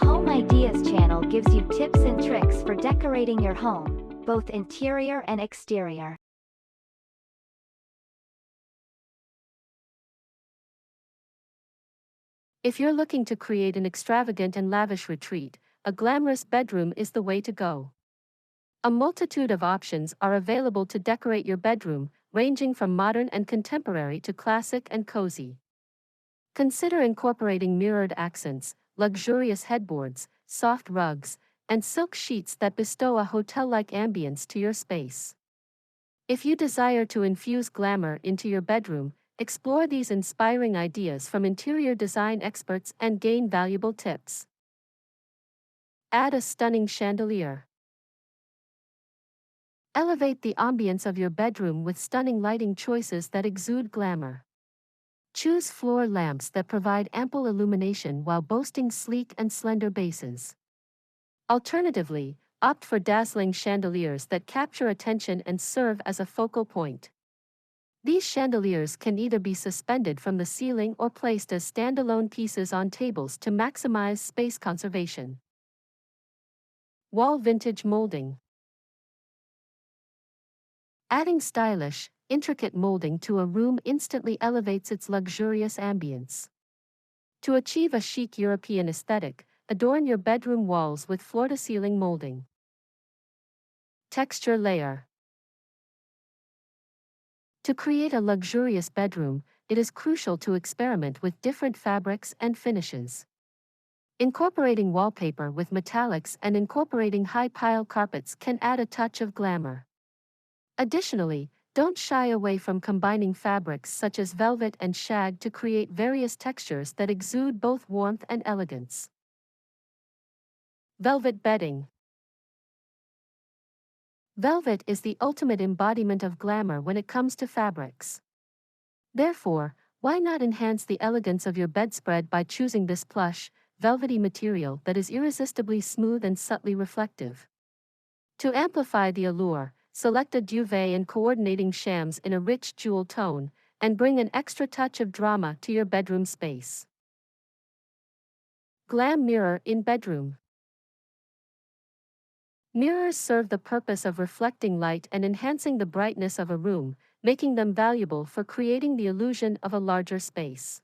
Home Ideas channel gives you tips and tricks for decorating your home, both interior and exterior. If you're looking to create an extravagant and lavish retreat, a glamorous bedroom is the way to go. A multitude of options are available to decorate your bedroom, ranging from modern and contemporary to classic and cozy. Consider incorporating mirrored accents, luxurious headboards, soft rugs, and silk sheets that bestow a hotel-like ambience to your space. If you desire to infuse glamour into your bedroom, explore these inspiring ideas from interior design experts and gain valuable tips. Add a stunning chandelier. Elevate the ambience of your bedroom with stunning lighting choices that exude glamour. Choose floor lamps that provide ample illumination while boasting sleek and slender bases. Alternatively, opt for dazzling chandeliers that capture attention and serve as a focal point. These chandeliers can either be suspended from the ceiling or placed as standalone pieces on tables to maximize space conservation. Wall vintage molding. Adding stylish, intricate molding to a room instantly elevates its luxurious ambience. To achieve a chic European aesthetic, adorn your bedroom walls with floor-to-ceiling molding. Texture layer. To create a luxurious bedroom, it is crucial to experiment with different fabrics and finishes. Incorporating wallpaper with metallics and incorporating high-pile carpets can add a touch of glamour. Additionally, don't shy away from combining fabrics such as velvet and shag to create various textures that exude both warmth and elegance. Velvet bedding. Velvet is the ultimate embodiment of glamour when it comes to fabrics. Therefore, why not enhance the elegance of your bedspread by choosing this plush, velvety material that is irresistibly smooth and subtly reflective? To amplify the allure, select a duvet and coordinating shams in a rich jewel tone, and bring an extra touch of drama to your bedroom space. Glam mirror in bedroom. Mirrors serve the purpose of reflecting light and enhancing the brightness of a room, making them valuable for creating the illusion of a larger space.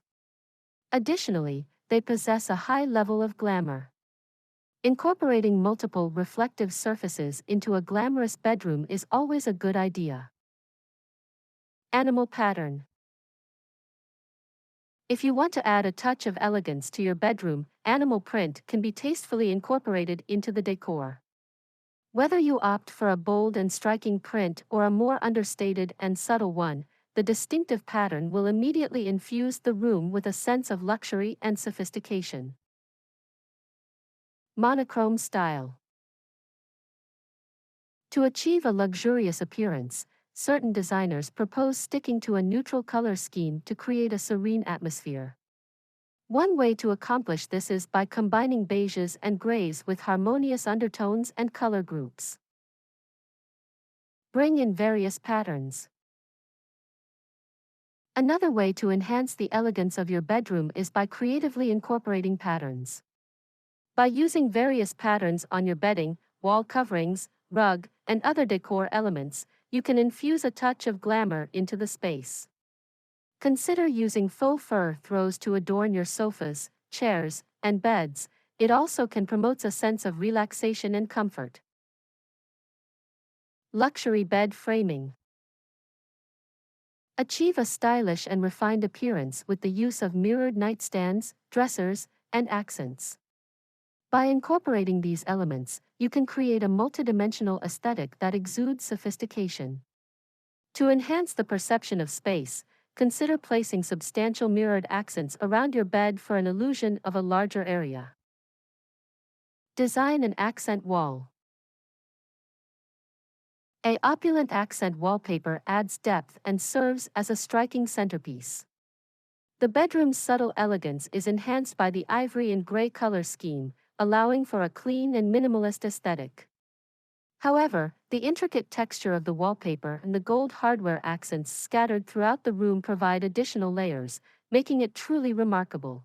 Additionally, they possess a high level of glamour. Incorporating multiple reflective surfaces into a glamorous bedroom is always a good idea. Animal pattern. If you want to add a touch of elegance to your bedroom, animal print can be tastefully incorporated into the decor. Whether you opt for a bold and striking print or a more understated and subtle one, the distinctive pattern will immediately infuse the room with a sense of luxury and sophistication. Monochrome style. To achieve a luxurious appearance, certain designers propose sticking to a neutral color scheme to create a serene atmosphere. One way to accomplish this is by combining beiges and grays with harmonious undertones and color groups. Bring in various patterns. Another way to enhance the elegance of your bedroom is by creatively incorporating patterns. By using various patterns on your bedding, wall coverings, rug, and other decor elements, you can infuse a touch of glamour into the space. Consider using faux fur throws to adorn your sofas, chairs, and beds. It also can promote a sense of relaxation and comfort. Luxury bed framing. Achieve a stylish and refined appearance with the use of mirrored nightstands, dressers, and accents. By incorporating these elements, you can create a multidimensional aesthetic that exudes sophistication. To enhance the perception of space, consider placing substantial mirrored accents around your bed for an illusion of a larger area. Design an accent wall. An opulent accent wallpaper adds depth and serves as a striking centerpiece. The bedroom's subtle elegance is enhanced by the ivory and gray color scheme, allowing for a clean and minimalist aesthetic. However, the intricate texture of the wallpaper and the gold hardware accents scattered throughout the room provide additional layers, making it truly remarkable.